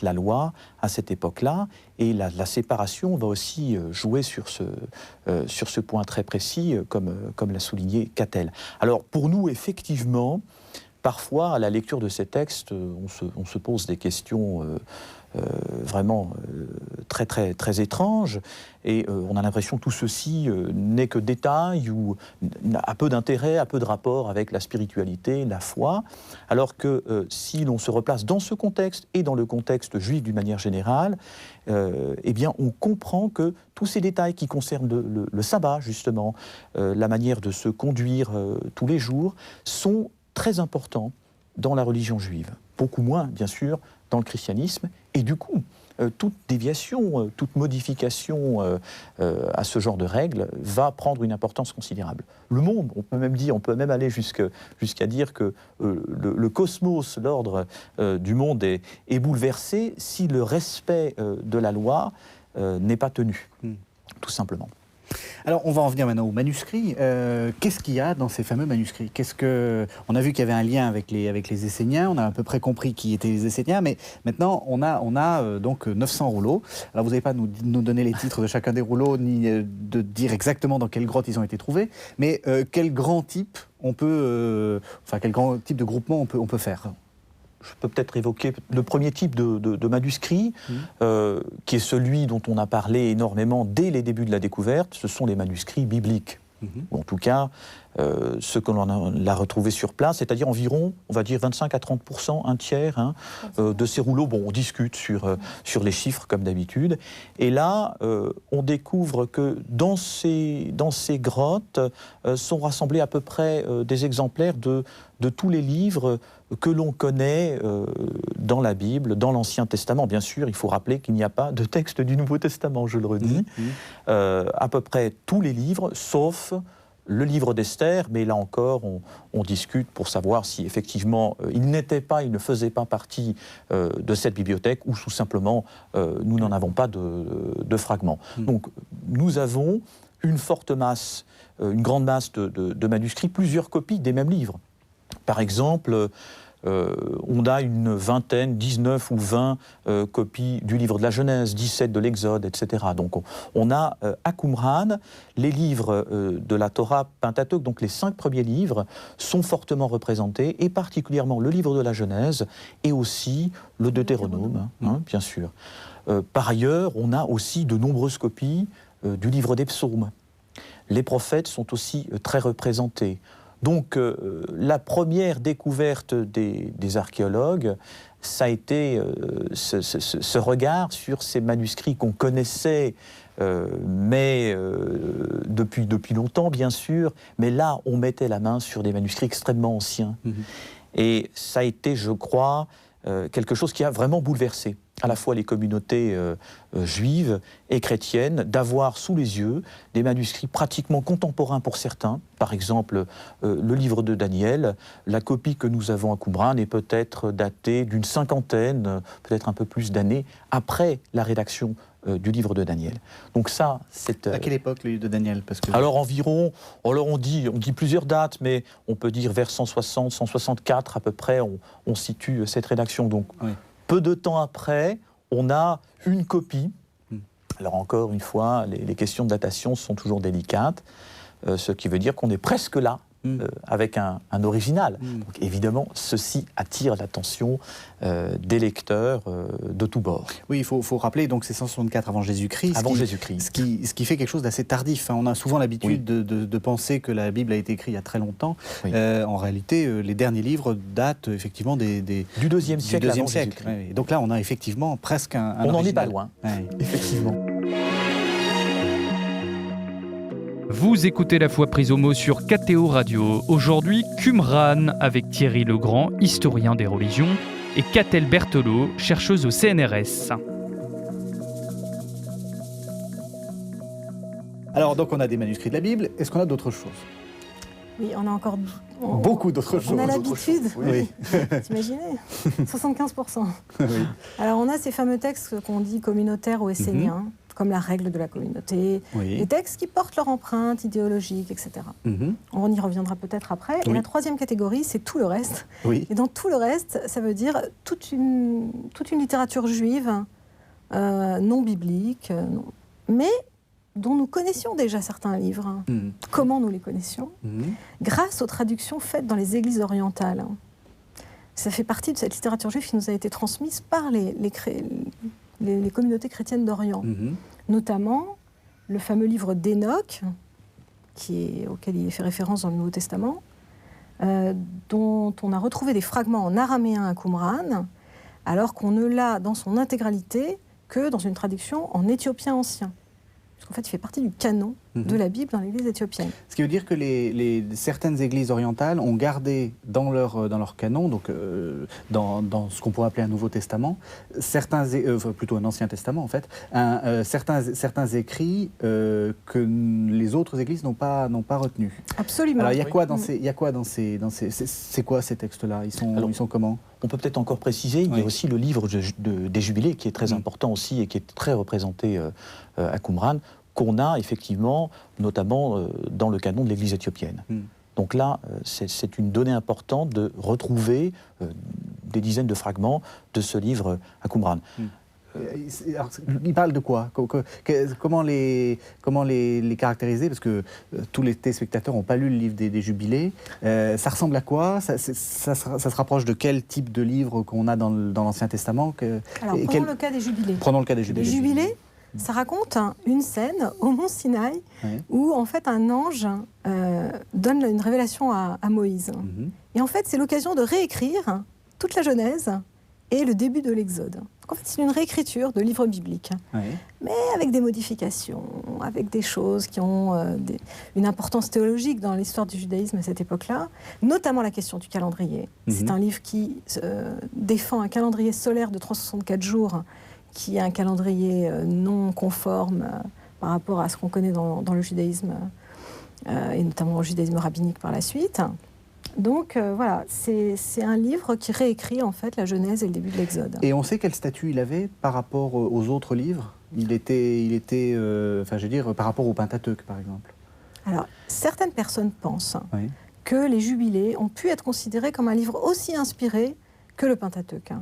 la loi à cette époque-là? Et la séparation va aussi jouer sur ce point très précis, comme l'a souligné Catel. Alors pour nous, effectivement, parfois, à la lecture de ces textes, on se pose des questions vraiment très, très, très étranges, et on a l'impression que tout ceci n'est que détail ou a peu d'intérêt, a peu de rapport avec la spiritualité, la foi, alors que si l'on se replace dans ce contexte et dans le contexte juif d'une manière générale, eh bien on comprend que tous ces détails qui concernent le sabbat, justement, la manière de se conduire tous les jours, sont très importants dans la religion juive. Beaucoup moins, bien sûr, dans le christianisme. Et du coup, toute déviation, toute modification à ce genre de règles va prendre une importance considérable. Le monde, on peut même aller jusqu'à dire que le cosmos, l'ordre du monde est bouleversé si le respect de la loi n'est pas tenu, tout simplement. Alors, on va en venir maintenant aux manuscrits. Qu'est-ce qu'il y a dans ces fameux manuscrits ? On a vu qu'il y avait un lien avec les Esséniens, on a à peu près compris qui étaient les Esséniens, mais maintenant, on a donc 900 rouleaux. Alors, vous n'allez pas nous donner les titres de chacun des rouleaux, ni de dire exactement dans quelle grotte ils ont été trouvés, mais quel grand type quel grand type de groupement on peut faire ? Je peux peut-être évoquer le premier type de manuscrit, qui est celui dont on a parlé énormément dès les débuts de la découverte. Ce sont les manuscrits bibliques. Ou en tout cas, ceux que l'on a retrouvés sur place, c'est-à-dire environ, on va dire 25 à 30%, un tiers de ces rouleaux. Bon, on discute sur les chiffres comme d'habitude. Et là, on découvre que dans ces grottes sont rassemblés à peu près des exemplaires de tous les livres que l'on connaît dans la Bible, dans l'Ancien Testament. Bien sûr, il faut rappeler qu'il n'y a pas de texte du Nouveau Testament, je le redis. À peu près tous les livres, sauf le livre d'Esther, mais là encore, on discute pour savoir si effectivement il ne faisait pas partie de cette bibliothèque ou tout simplement nous n'en avons pas de fragments. Donc nous avons une forte masse, une grande masse de manuscrits, plusieurs copies des mêmes livres. Par exemple, on a une vingtaine, 19 ou 20 copies du livre de la Genèse, 17 de l'Exode, etc. Donc on a à Qumran les livres de la Torah Pentateuque, donc les 5 premiers livres, sont fortement représentés, et particulièrement le livre de la Genèse et aussi le Deutéronome, bien sûr. Par ailleurs, on a aussi de nombreuses copies du livre des psaumes. Les prophètes sont aussi très représentés. Donc la première découverte des archéologues, ça a été ce regard sur ces manuscrits qu'on connaissait, mais depuis longtemps bien sûr, mais là on mettait la main sur des manuscrits extrêmement anciens. Et ça a été, je crois, quelque chose qui a vraiment bouleversé à la fois les communautés juives et chrétiennes, d'avoir sous les yeux des manuscrits pratiquement contemporains pour certains. Par exemple, le livre de Daniel, la copie que nous avons à Qumran est peut-être datée d'une cinquantaine, peut-être un peu plus d'années, après la rédaction du livre de Daniel. Donc ça, c'est... À quelle époque le livre de Daniel ? Alors environ, on dit plusieurs dates, mais on peut dire vers 160, 164 à peu près, on situe cette rédaction. Donc peu de temps après, on a une copie. Alors encore une fois, les questions de datation sont toujours délicates, ce qui veut dire qu'on est presque là, avec un original. Donc évidemment, ceci attire l'attention des lecteurs de tous bords. Oui, il faut rappeler, donc c'est 164 avant Jésus-Christ. Ce qui fait quelque chose d'assez tardif. On a souvent l'habitude de penser que la Bible a été écrite il y a très longtemps. En réalité, les derniers livres datent effectivement du deuxième siècle avant Jésus-Christ. Et donc là, on a effectivement presque un on n'en est pas original. loin, effectivement. Vous écoutez La Foi prise au mot sur KTO Radio. Aujourd'hui, Qumran avec Thierry Legrand, historien des religions, et Catel Berthelot, chercheuse au CNRS. Alors, donc on a des manuscrits de la Bible. Est-ce qu'on a d'autres choses ? Oui, on a encore... Beaucoup d'autres choses. On a l'habitude, oui. T'imaginez 75%. Alors on a ces fameux textes qu'on dit communautaires ou esséniens, comme la règle de la communauté, des textes qui portent leur empreinte idéologique, etc. On y reviendra peut-être après. Et la troisième catégorie, c'est tout le reste. Et dans tout le reste, ça veut dire toute une littérature juive, non biblique, mais dont nous connaissions déjà certains livres. Comment nous les connaissions ? Grâce aux traductions faites dans les églises orientales. Ça fait partie de cette littérature juive qui nous a été transmise par les communautés chrétiennes d'Orient. Notamment le fameux livre d'Enoch, auquel il est fait référence dans le Nouveau Testament, dont on a retrouvé des fragments en araméen à Qumran, alors qu'on ne l'a dans son intégralité que dans une traduction en éthiopien ancien. Parce qu'en fait, il fait partie du canon de la Bible dans l'Église éthiopienne. Ce qui veut dire que certaines églises orientales ont gardé dans leur canon, donc dans ce qu'on pourrait appeler un Nouveau Testament, plutôt un Ancien Testament en fait, certains écrits que les autres églises n'ont pas retenus. Absolument. Alors il y a quoi dans ces c'est quoi ces textes-là? Ils sont comment? On peut peut-être encore préciser, il y a aussi le livre des Jubilés qui est très important aussi et qui est très représenté à Qumran, qu'on a effectivement, notamment dans le canon de l'Église éthiopienne. Donc là, c'est une donnée importante de retrouver des dizaines de fragments de ce livre à Qumran. Alors, il parle de quoi? Comment les caractériser? Parce que tous les téléspectateurs n'ont pas lu le livre des Jubilés. Ça ressemble à quoi? Ça se rapproche de quel type de livre qu'on a dans l'Ancien Testament? Alors, prenons le cas des Jubilés. Prenons le cas des Jubilés. Les Jubilés, ça raconte une scène au mont Sinaï où en fait un ange donne une révélation à Moïse. Et en fait, c'est l'occasion de réécrire toute la Genèse et le début de l'Exode. Donc en fait, c'est une réécriture de livres bibliques, mais avec des modifications, avec des choses qui ont une importance théologique dans l'histoire du judaïsme à cette époque-là, notamment la question du calendrier. C'est un livre qui défend un calendrier solaire de 364 jours, qui est un calendrier non conforme par rapport à ce qu'on connaît dans le judaïsme, et notamment au judaïsme rabbinique par la suite. Donc voilà, c'est un livre qui réécrit en fait la Genèse et le début de l'Exode. Et on sait quel statut il avait par rapport aux autres livres? Il était par rapport au Pentateuque par exemple. Alors, certaines personnes pensent que les Jubilés ont pu être considérés comme un livre aussi inspiré que le Pentateuque.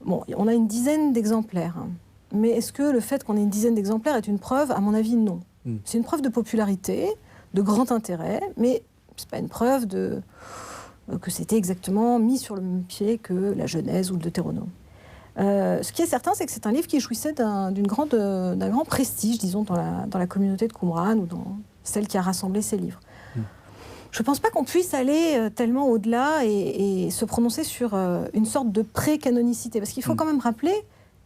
Bon, on a une dizaine d'exemplaires, mais est-ce que le fait qu'on ait une dizaine d'exemplaires est une preuve? À mon avis, non. C'est une preuve de popularité, de grand intérêt, mais c'est pas une preuve que c'était exactement mis sur le même pied que la Genèse ou le Deutéronome. Ce qui est certain, c'est que c'est un livre qui jouissait d'un grand prestige, disons, dans la communauté de Qumran ou dans celle qui a rassemblé ces livres. Je ne pense pas qu'on puisse aller tellement au-delà et se prononcer sur une sorte de pré-canonicité, parce qu'il faut quand même rappeler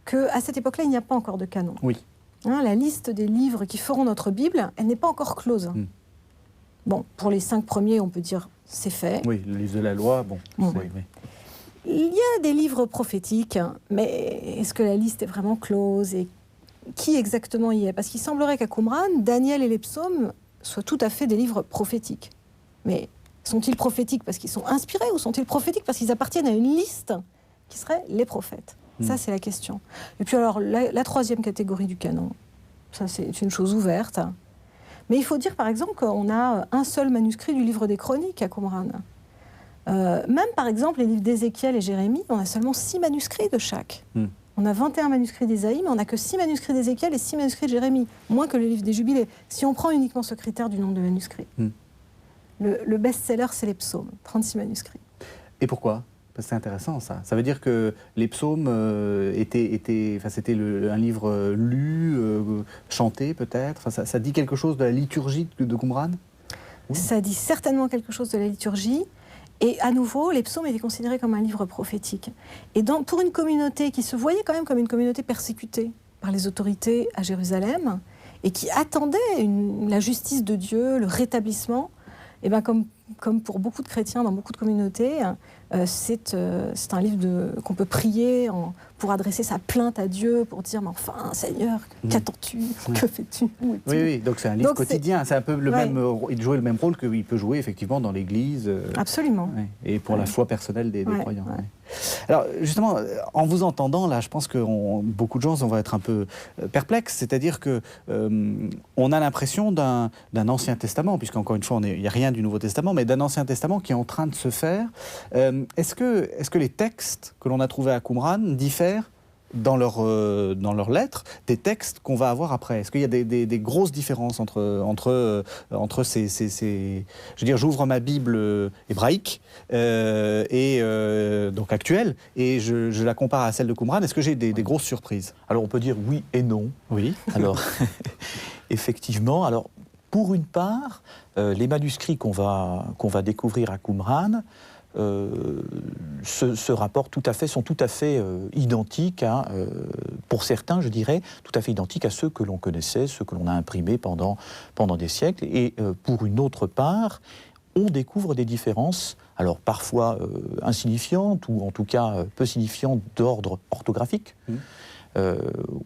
qu'à cette époque-là, il n'y a pas encore de canon. La liste des livres qui feront notre Bible, elle n'est pas encore close. Bon, pour les 5 premiers, on peut dire c'est fait. Oui, le livre de la loi, bon. Il y a des livres prophétiques, mais est-ce que la liste est vraiment close? Et qui exactement y est? Parce qu'il semblerait qu'à Qumran, Daniel et les psaumes soient tout à fait des livres prophétiques. Mais sont-ils prophétiques parce qu'ils sont inspirés ou sont-ils prophétiques parce qu'ils appartiennent à une liste qui serait les prophètes? Ça, c'est la question. Et puis alors, la troisième catégorie du canon, ça c'est une chose ouverte. Mais il faut dire, par exemple, qu'on a un seul manuscrit du livre des Chroniques à Qumran. Même, par exemple, les livres d'Ézéchiel et Jérémie, on a seulement 6 manuscrits de chaque. On a 21 manuscrits d'Ésaïe, mais on n'a que 6 manuscrits d'Ézéchiel et 6 manuscrits de Jérémie, moins que le livre des Jubilés, si on prend uniquement ce critère du nombre de manuscrits. Le best-seller, c'est les psaumes, 36 manuscrits. Et pourquoi? C'est intéressant, ça. Ça veut dire que les psaumes c'était un livre lu, chanté peut-être. Ça dit quelque chose de la liturgie de Qumran? Ça dit certainement quelque chose de la liturgie. Et à nouveau, les psaumes étaient considérés comme un livre prophétique. Et pour une communauté qui se voyait quand même comme une communauté persécutée par les autorités à Jérusalem et qui attendait la justice de Dieu, le rétablissement, et bien comme pour beaucoup de chrétiens dans beaucoup de communautés, c'est un livre qu'on peut prier pour adresser sa plainte à Dieu, pour dire « Mais enfin, Seigneur, qu'attends-tu? Que fais-tu » Oui, donc c'est un livre quotidien. C'est un peu il jouait le même rôle qu'il peut jouer effectivement dans l'Église. Absolument. Et pour la foi personnelle des croyants. Alors justement, en vous entendant, là, je pense que beaucoup de gens vont être un peu perplexes. C'est-à-dire qu'on a l'impression d'un Ancien Testament, puisqu'encore une fois, il n'y a rien du Nouveau Testament, mais d'un Ancien Testament qui est en train de se faire. Est-ce que les textes que l'on a trouvés à Qumran diffèrent dans leurs lettres des textes qu'on va avoir après? Est-ce qu'il y a des grosses différences entre ces je veux dire, j'ouvre ma Bible hébraïque donc actuelle et je la compare à celle de Qumran. Est-ce que j'ai des grosses surprises? Alors on peut dire oui et non. Oui. Alors effectivement, alors pour une part, les manuscrits qu'on va découvrir à Qumran ce rapport sont tout à fait identiques à, pour certains, je dirais, tout à fait identiques à ceux que l'on connaissait, ceux que l'on a imprimés pendant des siècles. Et pour une autre part, on découvre des différences, alors parfois insignifiantes, ou en tout cas peu signifiantes d'ordre orthographique,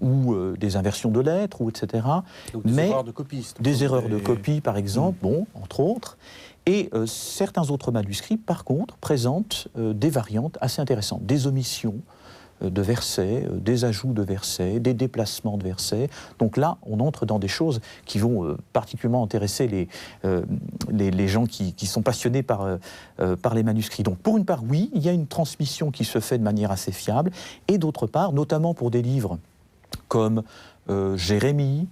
ou des inversions de lettres, ou etc. Donc des erreurs de copie. Des erreurs de copie, par exemple, bon, entre autres. Et certains autres manuscrits, par contre, présentent des variantes assez intéressantes, des omissions de versets, des ajouts de versets, des déplacements de versets. Donc là, on entre dans des choses qui vont particulièrement intéresser les gens qui sont passionnés par les manuscrits. Donc pour une part, oui, il y a une transmission qui se fait de manière assez fiable, et d'autre part, notamment pour des livres comme Jérémie,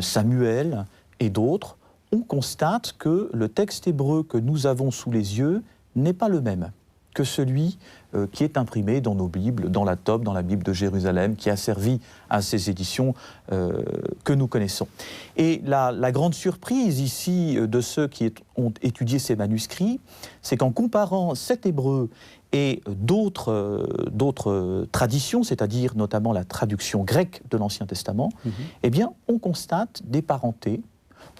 Samuel et d'autres, on constate que le texte hébreu que nous avons sous les yeux n'est pas le même que celui qui est imprimé dans nos Bibles, dans la Tob, dans la Bible de Jérusalem, qui a servi à ces éditions que nous connaissons. Et la grande surprise ici de ceux qui ont étudié ces manuscrits, c'est qu'en comparant cet hébreu et d'autres traditions, c'est-à-dire notamment la traduction grecque de l'Ancien Testament, eh bien, on constate des parentés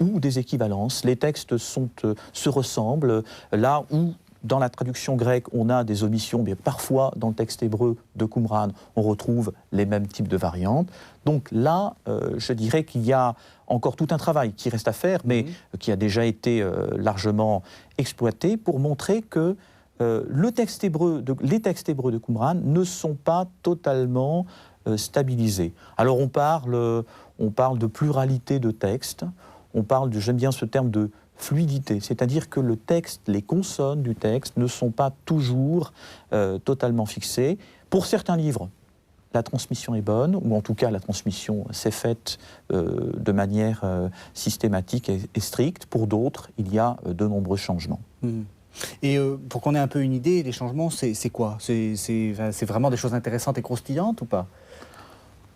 ou des équivalences. Les textes se ressemblent, là où dans la traduction grecque, on a des omissions, mais parfois, dans le texte hébreu de Qumran, on retrouve les mêmes types de variantes. Donc là, je dirais qu'il y a encore tout un travail qui reste à faire, mais qui a déjà été largement exploité pour montrer que les textes hébreux de Qumran ne sont pas totalement stabilisés. Alors on parle de pluralité de textes, j'aime bien ce terme de fluidité, c'est-à-dire que le texte, les consonnes du texte ne sont pas toujours totalement fixées. Pour certains livres, la transmission est bonne, ou en tout cas la transmission s'est faite de manière systématique et stricte. Pour d'autres, il y a de nombreux changements. Et pour qu'on ait un peu une idée, les changements, c'est quoi? C'est vraiment des choses intéressantes et croustillantes ou pas?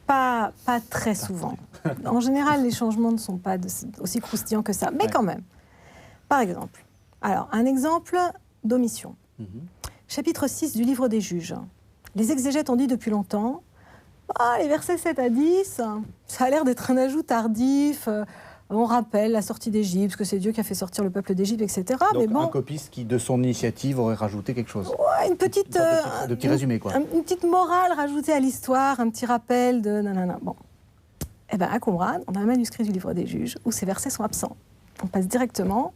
Pas très souvent. En général, les changements ne sont pas aussi croustillants que ça, mais quand même. Par exemple, alors un exemple d'omission. Chapitre 6 du livre des Juges. Les exégètes ont dit depuis longtemps, les versets 7 à 10, ça a l'air d'être un ajout tardif, on rappelle la sortie d'Égypte, que c'est Dieu qui a fait sortir le peuple d'Égypte, etc. Donc mais bon, un copiste qui, de son initiative, aurait rajouté quelque chose. Ouais, une petite... de petit résumé, quoi. Une petite morale rajoutée à l'histoire, un petit rappel de... nanana. Bon. Eh bien, à Qumran, on a un manuscrit du livre des Juges où ces versets sont absents. On passe directement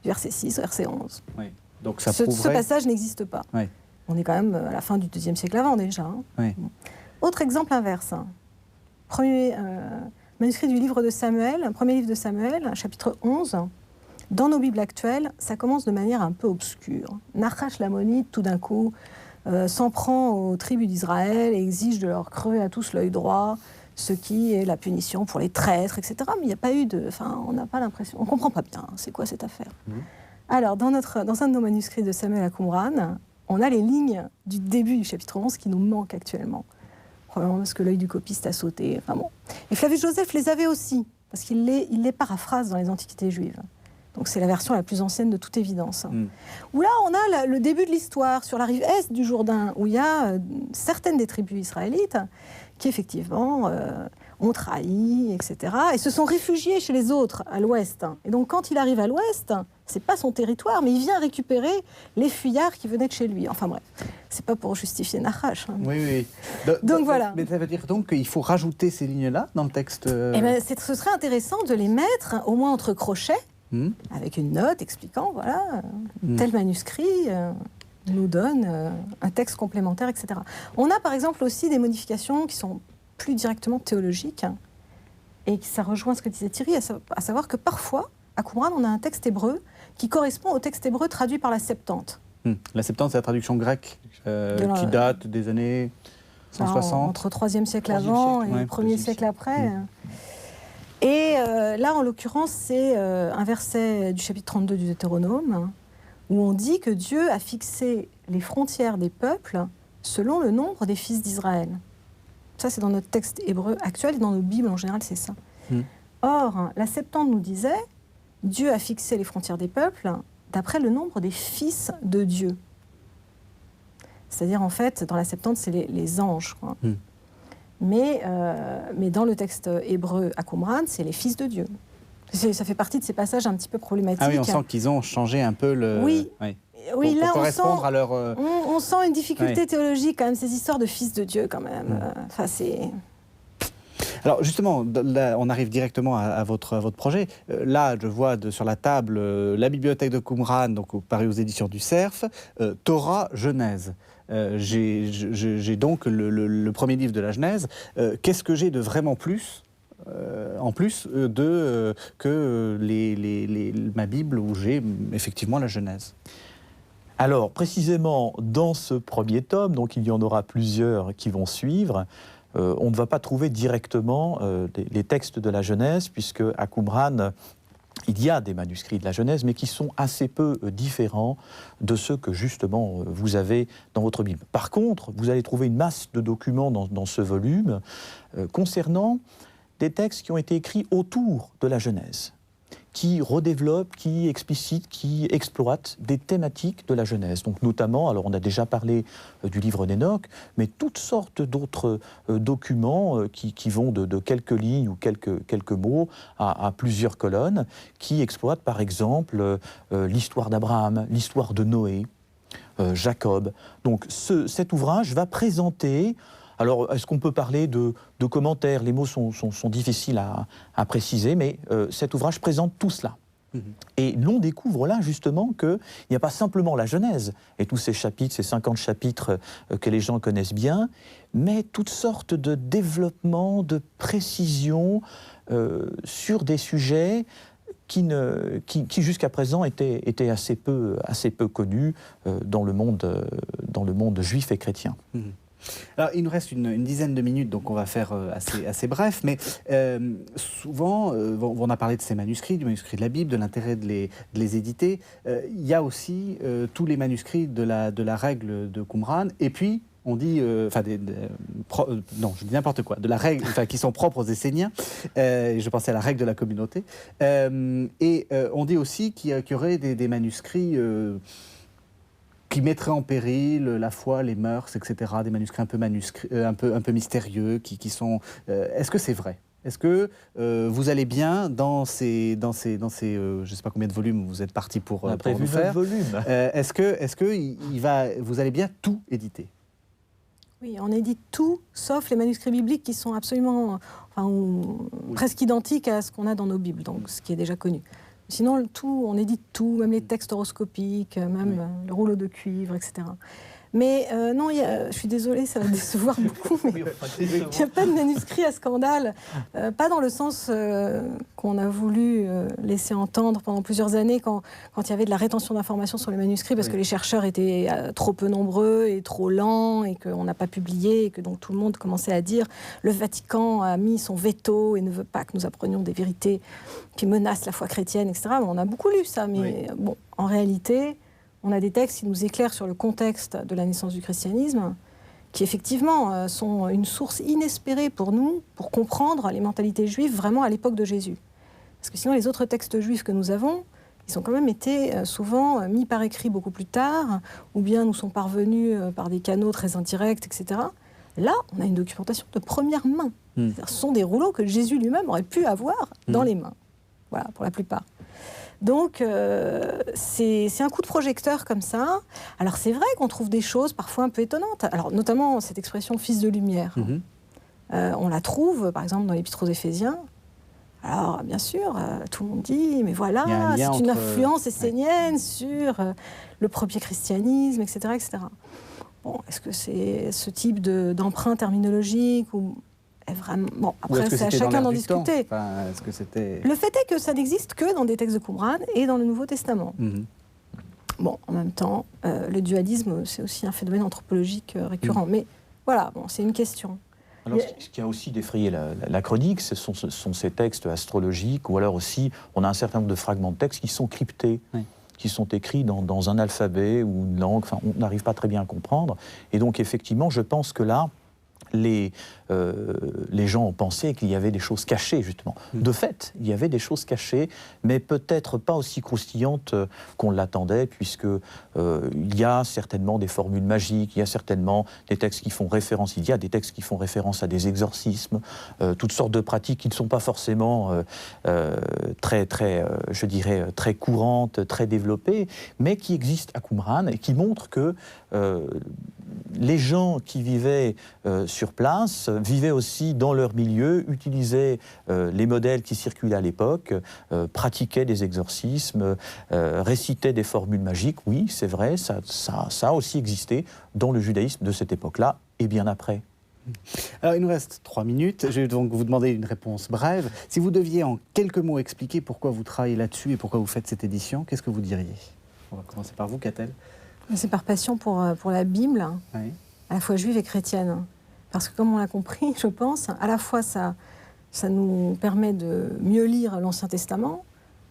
du verset 6 au verset 11. Oui. Donc ça ce prouverait... passage n'existe pas. Oui. On est quand même à la fin du IIe siècle avant, déjà. Hein. Oui. Bon. Autre exemple inverse. Premier manuscrit du livre de Samuel, premier livre de Samuel, chapitre 11. Dans nos Bibles actuelles, ça commence de manière un peu obscure. Nachash l'Ammonite, tout d'un coup, s'en prend aux tribus d'Israël et exige de leur crever à tous l'œil droit, ce qui est la punition pour les traîtres, etc. Mais il n'y a pas eu de... Enfin, on n'a pas l'impression... On ne comprend pas bien, c'est quoi cette affaire. Alors, dans un de nos manuscrits de Samuel à Qumran, on a les lignes du début du chapitre 11 qui nous manquent actuellement. Probablement parce que l'œil du copiste a sauté. Enfin bon. Et Flavius Joseph les avait aussi, parce qu'il les paraphrase dans les Antiquités juives. Donc c'est la version la plus ancienne de toute évidence. Où là, on a le début de l'histoire sur la rive est du Jourdain, où il y a certaines des tribus israélites qui effectivement ont trahi, etc. et se sont réfugiés chez les autres à l'ouest. Et donc quand il arrive à l'ouest, c'est pas son territoire, mais il vient récupérer les fuyards qui venaient de chez lui. Enfin bref, c'est pas pour justifier Nachash. Hein. Oui, oui. Donc voilà. Mais ça veut dire donc qu'il faut rajouter ces lignes-là dans le texte Eh ben, ce serait intéressant de les mettre au moins entre crochets, avec une note expliquant, voilà, tel manuscrit nous donne un texte complémentaire, etc. On a par exemple aussi des modifications qui sont plus directement théologiques, et ça rejoint ce que disait Thierry, à savoir que parfois, à Qumran, on a un texte hébreu qui correspond au texte hébreu traduit par la Septante. La Septante, c'est la traduction grecque qui date des années 160. Entre 3e siècle avant et 1er siècle après. Et là, en l'occurrence, c'est un verset du chapitre 32 du Deutéronome, où on dit que Dieu a fixé les frontières des peuples selon le nombre des fils d'Israël. Ça, c'est dans notre texte hébreu actuel, et dans nos Bibles en général, c'est ça. Or, la Septante nous disait, Dieu a fixé les frontières des peuples d'après le nombre des fils de Dieu. C'est-à-dire, en fait, dans la Septante, c'est les anges, quoi. Mais dans le texte hébreu à Qumran, c'est les fils de Dieu. Ça fait partie de ces passages un petit peu problématiques. Ah oui, on sent qu'ils ont changé un peu le... Oui. Pour là, correspondre à leur... on sent une difficulté théologique, quand même, ces histoires de fils de Dieu, quand même. Enfin, c'est... Alors justement, là, on arrive directement à votre projet. Là, je vois sur la table la bibliothèque de Qumran, donc parue aux éditions du Cerf, Torah, Genèse. J'ai donc le premier livre de la Genèse. Qu'est-ce que j'ai de vraiment plus en plus que ma Bible où j'ai effectivement la Genèse? Alors, précisément, dans ce premier tome, donc il y en aura plusieurs qui vont suivre, on ne va pas trouver directement les textes de la Genèse, puisque à Qumran, il y a des manuscrits de la Genèse, mais qui sont assez peu différents de ceux que, justement, vous avez dans votre Bible. Par contre, vous allez trouver une masse de documents dans ce volume concernant des textes qui ont été écrits autour de la Genèse, qui redéveloppent, qui explicitent, qui exploitent des thématiques de la Genèse. Donc notamment, alors on a déjà parlé du livre d'Hénoch, mais toutes sortes d'autres documents qui vont de quelques lignes ou quelques mots à plusieurs colonnes, qui exploitent par exemple l'histoire d'Abraham, l'histoire de Noé, Jacob. Donc cet ouvrage va présenter... Alors, est-ce qu'on peut parler de commentaires? Les mots sont difficiles à préciser, mais cet ouvrage présente tout cela. Et l'on découvre là, justement, qu'il n'y a pas simplement la Genèse, et tous ces chapitres, ces 50 chapitres que les gens connaissent bien, mais toutes sortes de développements, de précisions sur des sujets qui jusqu'à présent étaient assez peu connus dans le monde juif et chrétien. Alors, il nous reste une dizaine de minutes, donc on va faire assez bref, mais souvent, on a parlé de ces manuscrits, du manuscrit de la Bible, de l'intérêt de les éditer. Il y a aussi tous les manuscrits de la règle de Qumran, et puis on dit, non, je dis n'importe quoi, de la règle, qui sont propres aux Esséniens, je pensais à la règle de la communauté, et on dit aussi qu'il y aurait des manuscrits... qui mettraient en péril la foi, les mœurs, etc., des manuscrits un peu mystérieux, qui sont... Est-ce que c'est vrai? Est-ce que vous allez bien dans ces je ne sais pas combien de volumes vous êtes parti pour nous faire. Volumes. Est-ce que vous allez bien tout éditer? Oui, on édite tout, sauf les manuscrits bibliques qui sont absolument, presque identiques à ce qu'on a dans nos Bibles, donc ce qui est déjà connu. Sinon, on édite tout, même les textes horoscopiques, même le rouleau de cuivre, etc. Mais non, je suis désolée, ça va décevoir beaucoup, mais il n'y a pas de manuscrit à scandale. Pas dans le sens qu'on a voulu laisser entendre pendant plusieurs années quand il y avait de la rétention d'informations sur les manuscrits, parce que les chercheurs étaient trop peu nombreux et trop lents, et qu'on n'a pas publié, et que donc tout le monde commençait à dire le Vatican a mis son veto et ne veut pas que nous apprenions des vérités qui menacent la foi chrétienne, etc. On a beaucoup lu ça, mais bon, en réalité... On a des textes qui nous éclairent sur le contexte de la naissance du christianisme, qui effectivement sont une source inespérée pour nous, pour comprendre les mentalités juives vraiment à l'époque de Jésus. Parce que sinon, les autres textes juifs que nous avons, ils ont quand même été souvent mis par écrit beaucoup plus tard, ou bien nous sont parvenus par des canaux très indirects, etc. Là, on a une documentation de première main. Ce sont des rouleaux que Jésus lui-même aurait pu avoir dans les mains. Voilà, pour la plupart. Donc, c'est un coup de projecteur comme ça. Alors, c'est vrai qu'on trouve des choses parfois un peu étonnantes. Alors, notamment cette expression « fils de lumière ». On la trouve, par exemple, dans l'Épître aux Éphésiens. Alors, bien sûr, tout le monde dit « mais voilà, c'est une influence essénienne sur le premier christianisme, etc. etc. » Bon, est-ce que c'est ce type d'emprunt terminologique ou... Vraiment... Bon, après, c'est à chacun d'en discuter. Est-ce que c'était... Le fait est que ça n'existe que dans des textes de Qumran et dans le Nouveau Testament. Bon, en même temps, le dualisme, c'est aussi un phénomène anthropologique récurrent. Mais voilà, bon, c'est une question. Alors, ce qui a aussi défrayé la chronique, ce sont ces textes astrologiques, ou alors aussi, on a un certain nombre de fragments de textes qui sont cryptés, qui sont écrits dans un alphabet ou une langue, enfin, on n'arrive pas très bien à comprendre. Et donc, effectivement, je pense que là, les gens ont pensé qu'il y avait des choses cachées, justement. De fait, il y avait des choses cachées, mais peut-être pas aussi croustillantes qu'on l'attendait, puisque il y a certainement des formules magiques, il y a certainement des textes qui font référence, il y a des textes qui font référence à des exorcismes, toutes sortes de pratiques qui ne sont pas forcément je dirais, très courantes, très développées, mais qui existent à Qumran et qui montrent que les gens qui vivaient sur place vivaient aussi dans leur milieu, utilisaient les modèles qui circulaient à l'époque, pratiquaient des exorcismes, récitaient des formules magiques. Oui, c'est vrai, ça a aussi existé dans le judaïsme de cette époque-là et bien après. Alors, il nous reste 3 minutes. Je vais donc vous demander une réponse brève. Si vous deviez en quelques mots expliquer pourquoi vous travaillez là-dessus et pourquoi vous faites cette édition, qu'est-ce que vous diriez? On va commencer par vous, Catel. C'est par passion pour la Bible, Oui. à la fois juive et chrétienne. Parce que comme on l'a compris, je pense, à la fois ça nous permet de mieux lire l'Ancien Testament,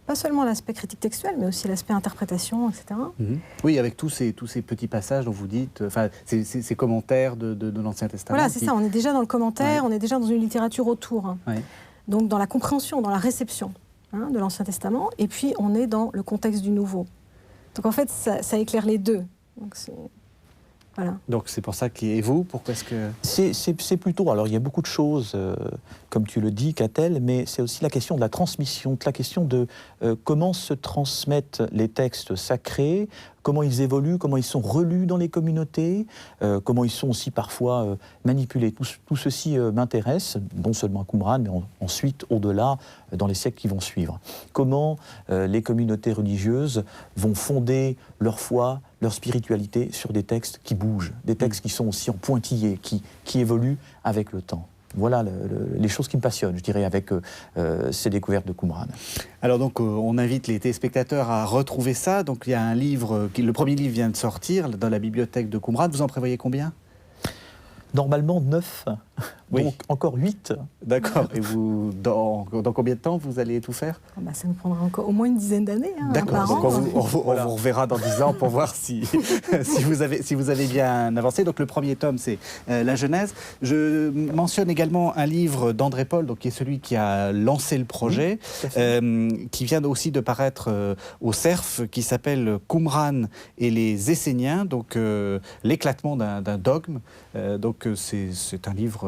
pas seulement l'aspect critique textuel, mais aussi l'aspect interprétation, etc. Oui, avec tous ces petits passages dont vous dites, enfin, ces commentaires de l'Ancien Testament. Voilà, c'est ça, on est déjà dans le commentaire, on est déjà dans une littérature autour. Ouais. Donc dans la compréhension, dans la réception de l'Ancien Testament, et puis on est dans le contexte du Nouveau. Donc en fait, ça éclaire les deux. Donc c'est pour ça et vous, pourquoi est-ce que... C'est plutôt, alors il y a beaucoup de choses, comme tu le dis, Catel, mais c'est aussi la question de la transmission, la question de comment se transmettent les textes sacrés, comment ils évoluent, comment ils sont relus dans les communautés, comment ils sont aussi parfois manipulés. Tout ceci m'intéresse, non seulement à Qumran, mais ensuite, au-delà, dans les siècles qui vont suivre. Comment les communautés religieuses vont fonder leur foi, leur spiritualité sur des textes qui bougent, des textes qui sont aussi en pointillés, qui évoluent avec le temps. Voilà les choses qui me passionnent, je dirais, avec ces découvertes de Qumran. Alors donc, on invite les téléspectateurs à retrouver ça. Donc il y a un livre, le premier livre vient de sortir dans la bibliothèque de Qumran. Vous en prévoyez combien? Normalement 9, oui. Donc encore 8. D'accord. Et vous, dans combien de temps vous allez tout faire? Ça nous prendra encore au moins une dizaine d'années. D'accord. Donc on vous reverra dans 10 ans pour voir si vous avez bien avancé. Donc le premier tome, c'est la Genèse. Je mentionne également un livre d'André Paul, donc qui est celui qui a lancé le projet, qui vient aussi de paraître au CERF, qui s'appelle Qumran et les Esséniens, donc l'éclatement d'un dogme. Donc c'est un livre.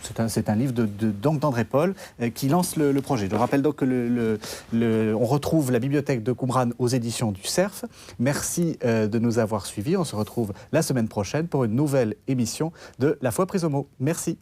C'est un livre d'André Paul qui lance le projet. Je rappelle donc que on retrouve la bibliothèque de Qumran aux éditions du CERF. Merci de nous avoir suivis. On se retrouve la semaine prochaine pour une nouvelle émission de La Foi prise au mot. Merci.